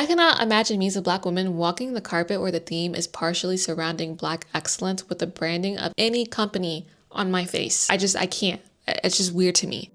cannot imagine me as a black woman walking the carpet where the theme is partially surrounding black excellence with the branding of any company on my face. I can't. It's just weird to me.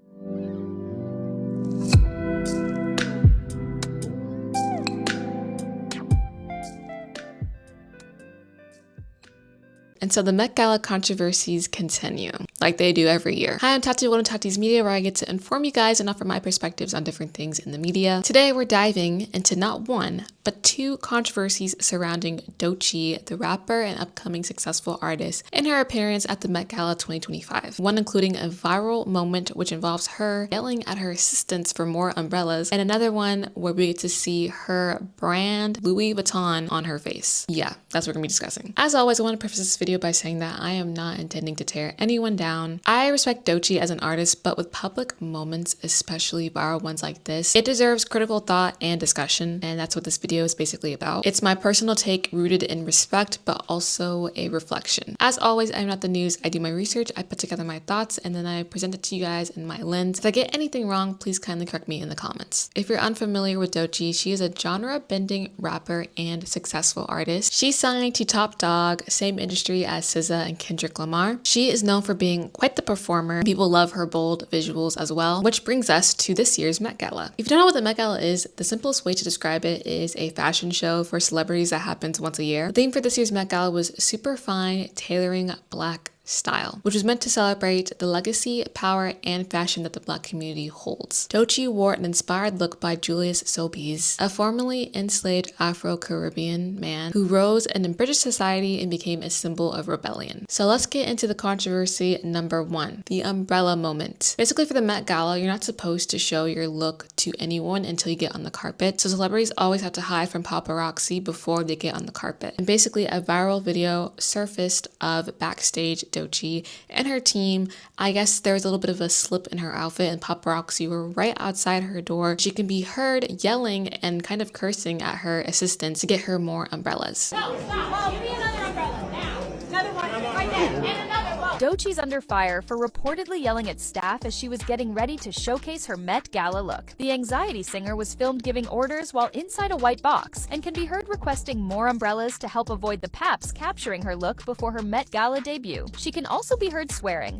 And so the Met Gala controversies continue, like they do every year. Hi, I'm Tati, welcome to TATI'S Media, where I get to inform you guys and offer my perspectives on different things in the media. Today, we're diving into not one, but two controversies surrounding Doechii, the rapper and upcoming successful artist, in her appearance at the Met Gala 2025. One including a viral moment which involves her yelling at her assistants for more umbrellas, and another one where we get to see her brand Louis Vuitton on her face. Yeah, that's what we're gonna be discussing. As always, I want to preface this video by saying that I am not intending to tear anyone down. I respect Doechii as an artist, but with public moments, especially viral ones like this, it deserves critical thought and discussion, and that's what this video is basically about. It's my personal take rooted in respect, but also a reflection. As always, I'm not the news. I do my research, I put together my thoughts, and then I present it to you guys in my lens. If I get anything wrong, please kindly correct me in the comments. If you're unfamiliar with Doechii, she is a genre-bending rapper and successful artist. She signed to Top Dog, same industry as SZA and Kendrick Lamar. She is known for being quite the performer. People love her bold visuals as well, which brings us to this year's Met Gala. If you don't know what the Met Gala is, the simplest way to describe it is a fashion show for celebrities that happens once a year. The theme for this year's Met Gala was super fine tailoring black style, which was meant to celebrate the legacy, power, and fashion that the black community holds. Doechii wore an inspired look by Julius Soubise, a formerly enslaved Afro-Caribbean man who rose in British society and became a symbol of rebellion. So let's get into the controversy number one, the umbrella moment. Basically, for the Met Gala, you're not supposed to show your look to anyone until you get on the carpet. So celebrities always have to hide from paparazzi before they get on the carpet. And basically, a viral video surfaced of backstage Doechii and her team. I guess there was a little bit of a slip in her outfit and paparazzi were right outside her door. She can be heard yelling and kind of cursing at her assistants to get her more umbrellas. No, stop. Give me another umbrella now. Another one right there. And another one. Doechii's under fire for reportedly yelling at staff as she was getting ready to showcase her Met Gala look. The anxiety singer was filmed giving orders while inside a white box and can be heard requesting more umbrellas to help avoid the paps capturing her look before her Met Gala debut. She can also be heard swearing.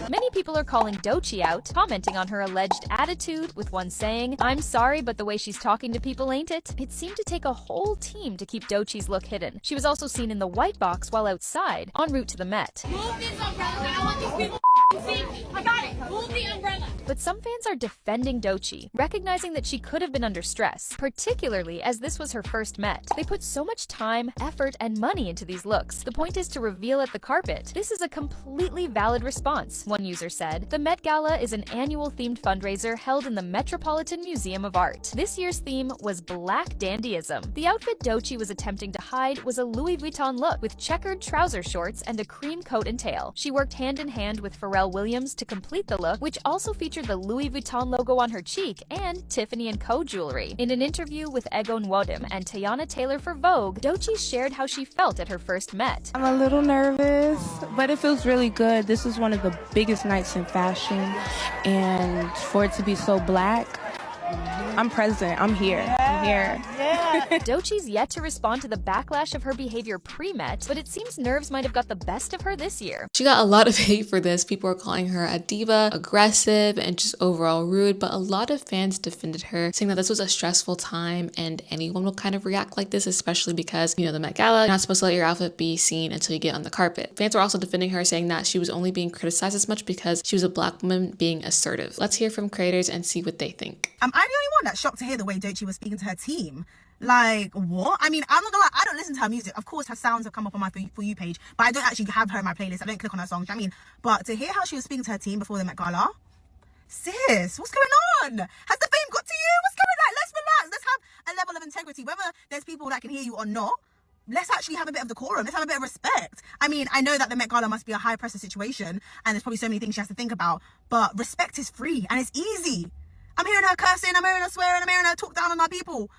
Many people are calling Doechii out, commenting on her alleged attitude, with one saying, "I'm sorry, but the way she's talking to people, ain't it?" It seemed to take a whole team to keep Doechii's look hidden. She was also seen in the white box while outside, en route to the Met. Move this umbrella. I don't want these people to see me. I got it. Move the umbrella. But some fans are defending Doechii, recognizing that she could have been under stress, particularly as this was her first Met. They put so much time, effort, and money into these looks. The point is to reveal at the carpet. This is a completely valid response, one user said. The Met Gala is an annual themed fundraiser held in the Metropolitan Museum of Art. This year's theme was Black Dandyism. The outfit Doechii was attempting to hide was a Louis Vuitton look with checkered trouser shorts and a cream coat and tail. She worked hand in hand with Pharrell to complete the look, which also featured the Louis Vuitton logo on her cheek and Tiffany & Co. jewelry. In an interview with Egon Wodim and Teyana Taylor for Vogue, Doechii shared how she felt at her first Met. I'm a little nervous, but it feels really good. This is one of the biggest nights in fashion, and for it to be so black, I'm present. I'm here. I'm here. Doechii's yet to respond to the backlash of her behavior pre-Met, but it seems nerves might have got the best of her this year. She got a lot of hate for this. People are calling her a diva, aggressive, and just overall rude, but a lot of fans defended her, saying that this was a stressful time and anyone will kind of react like this, especially because, you know, the Met Gala, you're not supposed to let your outfit be seen until you get on the carpet. Fans were also defending her, saying that she was only being criticized as much because she was a black woman being assertive. Let's hear from creators and see what they think. Am I the only one that's shocked to hear the way Doechii was speaking to her team? Like, what? I mean, I'm not gonna lie, I don't listen to her music. Of course, her sounds have come up on my For You page, but I don't actually have her in my playlist. I don't click on her songs, you know what I mean? But to hear how she was speaking to her team before the Met Gala, sis, what's going on? Has the fame got to you? What's going on? Let's relax. Let's have a level of integrity. Whether there's people that can hear you or not, let's actually have a bit of decorum. Let's have a bit of respect. I mean, I know that the Met Gala must be a high pressure situation and there's probably so many things she has to think about, but respect is free and it's easy. I'm hearing her cursing, I'm hearing her swearing, I'm hearing her talk down on our people.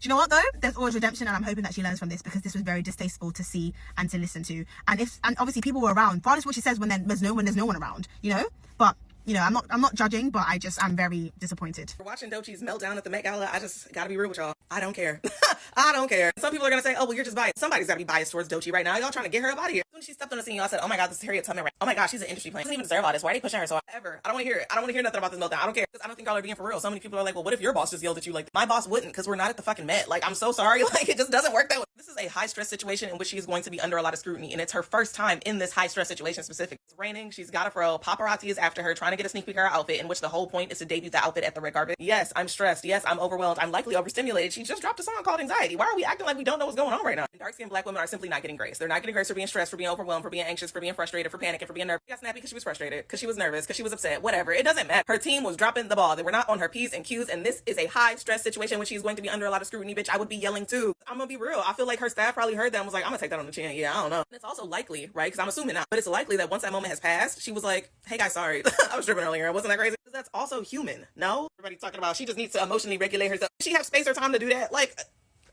Do you know what though? There's always redemption, and I'm hoping that she learns from this, because this was very distasteful to see and to listen to. And obviously people were around, regardless of what she says when there's no one around, you know? But you know, I'm not judging, but I'm very disappointed. For watching Doechii's meltdown at the Met Gala, I just gotta be real with y'all. I don't care. I don't care. Some people are gonna say, oh, well, you're just biased. Somebody's gotta be biased towards Doechii right now. Y'all trying to get her up out of here. When she stepped on the scene, y'all said, oh my God, this is Harriet Tubman. Oh my gosh, she's an industry plant. She doesn't even deserve all this. Why are they pushing her so ever? I don't want to hear it. I don't want to hear nothing about this meltdown. I don't care. Because I don't think y'all are being for real. So many people are like, well, what if your boss just yelled at you? Like, my boss wouldn't, because we're not at the fucking Met. Like, I'm so sorry. Like, it just doesn't work that way. This is a high stress situation in which she is going to be under a lot of scrutiny. And it's her first time in this high stress situation specifically. It's raining. She's got a Pharrell. Paparazzi is after her, trying to get a sneak peek of her outfit, in which the whole point is to debut the outfit at the red carpet. Yes, I'm stressed. Yes, I'm overwhelmed. I'm likely overstimulated. She just dropped a song called Anxiety. Why are we acting like we don't know what's going on right now? Dark-skinned black women are simply not getting grace. They're not getting grace for being stressed, for being overwhelmed, for being anxious, for being frustrated, for panicking, for being nervous. She got snappy because she was frustrated, because she was nervous, because she was upset, whatever. It doesn't matter. Her team was dropping the ball. They were not on her P's and Q's, and this is a high-stress situation when she's going to be under a lot of scrutiny, bitch. I would be yelling too. I'm gonna be real. I feel like her staff probably heard that and was like, I'm gonna take that on the chin. Yeah, I don't know. And it's also likely, right? Because I'm assuming not, but it's likely that once that moment has passed, she was like, hey guys, sorry. I was tripping earlier. Wasn't that crazy? Because that's also human. No? Everybody's talking about she just needs to emotionally regulate herself. Does she have space or time to do that? Like,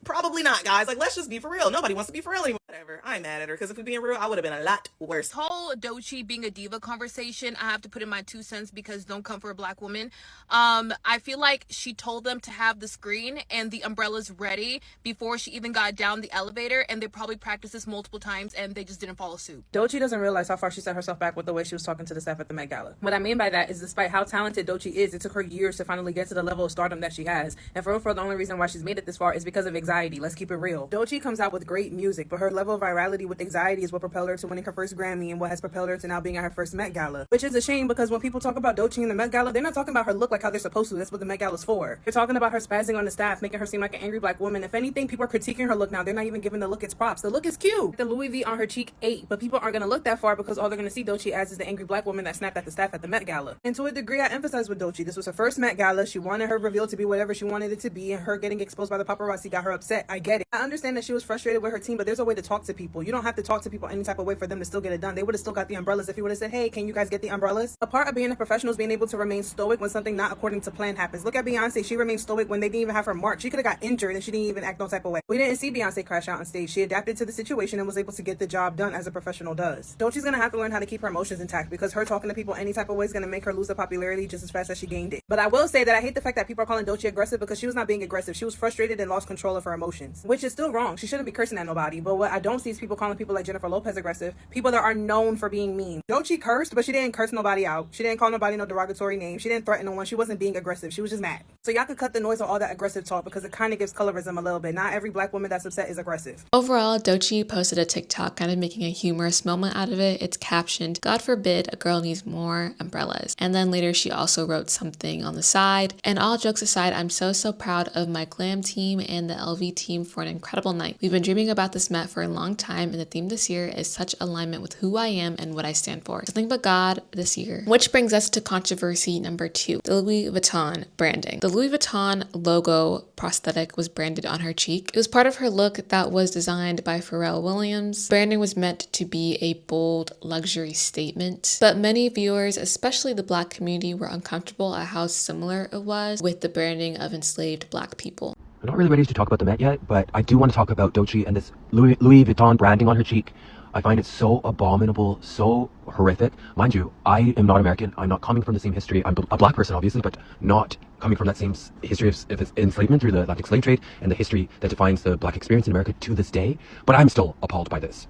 probably not, guys. Like, let's just be for real. Nobody wants to be for real anymore. Whatever. I'm mad at her, because if we're being real, I would have been a lot worse. This whole Doechii being a diva conversation, I have to put in my 2 cents because don't come for a black woman. I feel like she told them to have the screen and the umbrellas ready before she even got down the elevator, and they probably practiced this multiple times and they just didn't follow suit. Doechii doesn't realize how far she set herself back with the way she was talking to the staff at the Met Gala. What I mean by that is, despite how talented Doechii is, it took her years to finally get to the level of stardom that she has. And for the only reason why she's made it this far is because of anxiety. Let's keep it real. Doechii comes out with great music, but her level of virality with anxiety is what propelled her to winning her first Grammy and what has propelled her to now being at her first Met Gala. Which is a shame, because when people talk about Doechii in the Met Gala, they're not talking about her look like how they're supposed to. That's what the Met Gala's for. They're talking about her spazzing on the staff, making her seem like an angry black woman. If anything, people are critiquing her look now. They're not even giving the look its props. The look is cute. The Louis V on her cheek ate, but people aren't going to look that far because all they're going to see Doechii as is the angry black woman that snapped at the staff at the Met Gala. And to a degree, I empathize with Doechii. This was her first Met Gala. She wanted her reveal to be whatever she wanted it to be, and her getting exposed by the paparazzi got her upset. I get it. I understand that she was frustrated with her team, but there's a way to talk to people. You don't have to talk to people any type of way for them to still get it done. They would have still got the umbrellas if you would have said, hey, can you guys get the umbrellas? A part of being a professional is being able to remain stoic when something not according to plan happens. Look at Beyonce. She remained stoic when they didn't even have her mark. She could have got injured and she didn't even act no type of way. We didn't see Beyonce crash out on stage. She adapted to the situation and was able to get the job done as a professional does. Doechii's gonna have to learn how to keep her emotions intact, because her talking to people any type of way is gonna make her lose the popularity just as fast as she gained it. But I will say that I hate the fact that people are calling Doechii aggressive, because she was not being aggressive. She was frustrated and lost control of her emotions, which is still wrong. She shouldn't be cursing at nobody. But what I don't see is people calling people like Jennifer Lopez aggressive, people that are known for being mean. Doechii cursed, but she didn't curse nobody out. She didn't call nobody no derogatory name. She didn't threaten no one. She wasn't being aggressive. She was just mad. So y'all can cut the noise of all that aggressive talk, because it kind of gives colorism a little bit. Not every black woman that's upset is aggressive. Overall, Doechii posted a TikTok kind of making a humorous moment out of it. It's captioned, "God forbid a girl needs more umbrellas." And then later she also wrote something on the side. And all jokes aside, I'm so proud of my glam team and the LV team for an incredible night. We've been dreaming about this Met for a long time, and the theme this year is such alignment with who I am and what I stand for. Something but God this year. Which brings us to controversy number 2, the Louis Vuitton branding. The Louis Vuitton logo prosthetic was branded on her cheek. It was part of her look that was designed by Pharrell Williams. Branding was meant to be a bold luxury statement, but many viewers, especially the black community, were uncomfortable at how similar it was with the branding of enslaved black people. I'm not really ready to talk about the Met yet, but I do want to talk about Doechii and this Louis Vuitton branding on her cheek. I find it so abominable, so horrific. Mind you, I am not American. I'm not coming from the same history. I'm a black person, obviously, but not coming from that same history of enslavement through the Atlantic slave trade and the history that defines the black experience in America to this day. But I'm still appalled by this.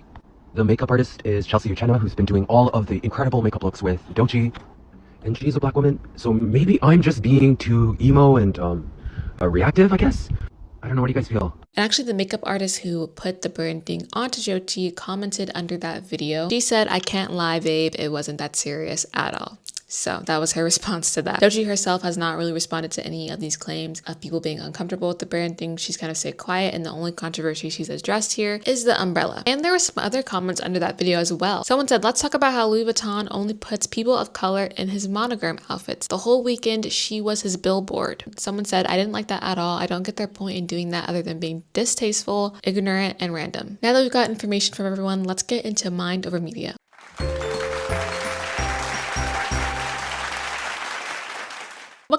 The makeup artist is Chelsea Uchenna, who's been doing all of the incredible makeup looks with Doechii, and she's a black woman. So maybe I'm just being too emo and reactive, I guess. I don't know, what do you guys feel? And actually, the makeup artist who put the branding onto Doechii commented under that video. She said, "I can't lie, babe, it wasn't that serious at all." So that was her response to that. Doechii herself has not really responded to any of these claims of people being uncomfortable with the branding. She's kind of stayed quiet, and the only controversy she's addressed here is the umbrella. And there were some other comments under that video as well. Someone said, "Let's talk about how Louis Vuitton only puts people of color in his monogram outfits. The whole weekend, she was his billboard." Someone said, "I didn't like that at all. I don't get their point in doing that other than being distasteful, ignorant, and random." Now that we've got information from everyone, let's get into Mind Over Media.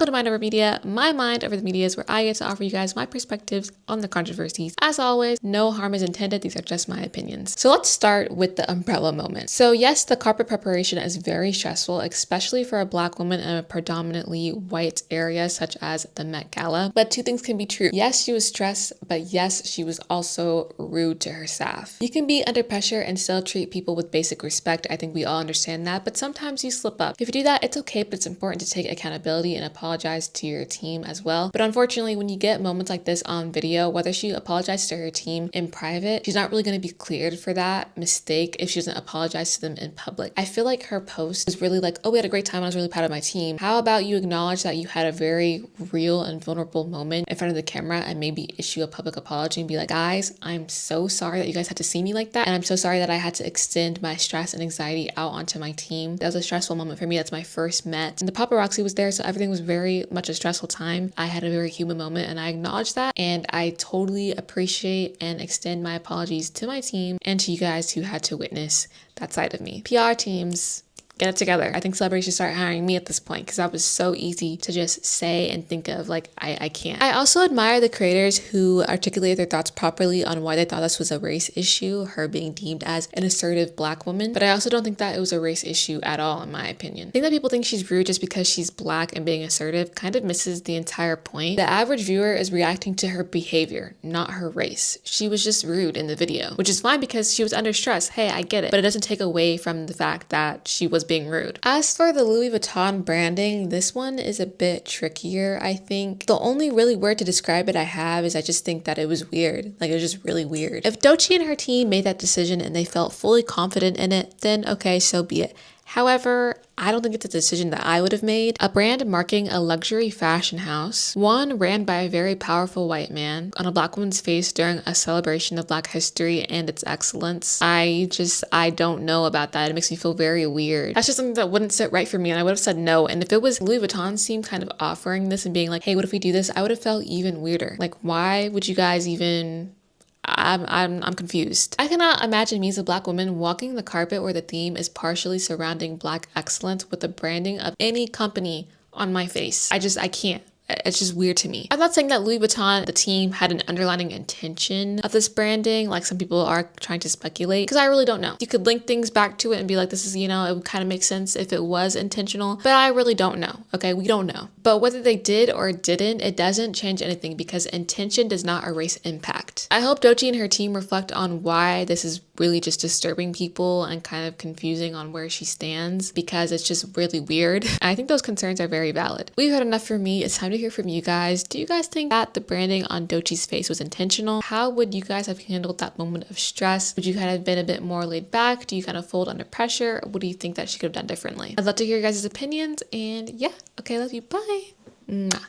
Welcome to Mind Over Media, my mind over the media is where I get to offer you guys my perspectives on the controversies. As always, no harm is intended, these are just my opinions. So let's start with the umbrella moment. So yes, the carpet preparation is very stressful, especially for a Black woman in a predominantly white area such as the Met Gala. But two things can be true. Yes, she was stressed, but yes, she was also rude to her staff. You can be under pressure and still treat people with basic respect. I think we all understand that, but sometimes you slip up. If you do that, it's okay, but it's important to take accountability and apologize to your team as well. But unfortunately, when you get moments like this on video, whether she apologized to her team in private, she's not really going to be cleared for that mistake if she doesn't apologize to them in public. I feel like her post was really like, oh, we had a great time, I was really proud of my team. How about you acknowledge that you had a very real and vulnerable moment in front of the camera and maybe issue a public apology and be like, guys, I'm so sorry that you guys had to see me like that, and I'm so sorry that I had to extend my stress and anxiety out onto my team. That was a stressful moment for me. That's my first Met. And the paparazzi was there, so everything was very much a stressful time. I had a very human moment and I acknowledge that, and I totally appreciate and extend my apologies to my team and to you guys who had to witness that side of me. PR teams, get it together. I think celebrities should start hiring me at this point because that was so easy to just say and think of. Like, I can't. I also admire the creators who articulated their thoughts properly on why they thought this was a race issue, her being deemed as an assertive Black woman. But I also don't think that it was a race issue at all, in my opinion. I think that people think she's rude just because she's Black and being assertive kind of misses the entire point. The average viewer is reacting to her behavior, not her race. She was just rude in the video, which is fine because she was under stress. Hey, I get it. But it doesn't take away from the fact that she was being rude. As for the Louis Vuitton branding, this one is a bit trickier, I think. The only really word to describe it I have is I just think that it was weird. Like, it was just really weird. If Doechii and her team made that decision and they felt fully confident in it, then okay, so be it. However, I don't think it's a decision that I would have made. A brand marking a luxury fashion house, one ran by a very powerful white man, on a Black woman's face during a celebration of Black history and its excellence. I don't know about that. It makes me feel very weird. That's just something that wouldn't sit right for me, and I would have said no. And if it was Louis Vuitton's team kind of offering this and being like, hey, what if we do this? I would have felt even weirder. Like, why would you guys even... I'm confused. I cannot imagine me as a Black woman walking the carpet where the theme is partially surrounding Black excellence with the branding of any company on my face. I can't. It's just weird to me. I'm not saying that Louis Vuitton, the team, had an underlying intention of this branding, like some people are trying to speculate, because I really don't know. You could link things back to it and be like, this is, it would kind of make sense if it was intentional, but I really don't know. Okay, we don't know. But whether they did or didn't, it doesn't change anything because intention does not erase impact. I hope Doechii and her team reflect on why this is really just disturbing people and kind of confusing on where she stands, because it's just really weird. And I think those concerns are very valid. We've had enough from me. It's time to hear from you guys. Do you guys think that the branding on Doechii's face was intentional? How would you guys have handled that moment of stress? Would you kind of been a bit more laid back? Do you kind of fold under pressure? What do you think that she could have done differently? I'd love to hear your guys' opinions, and yeah, okay, love you, bye. Mwah.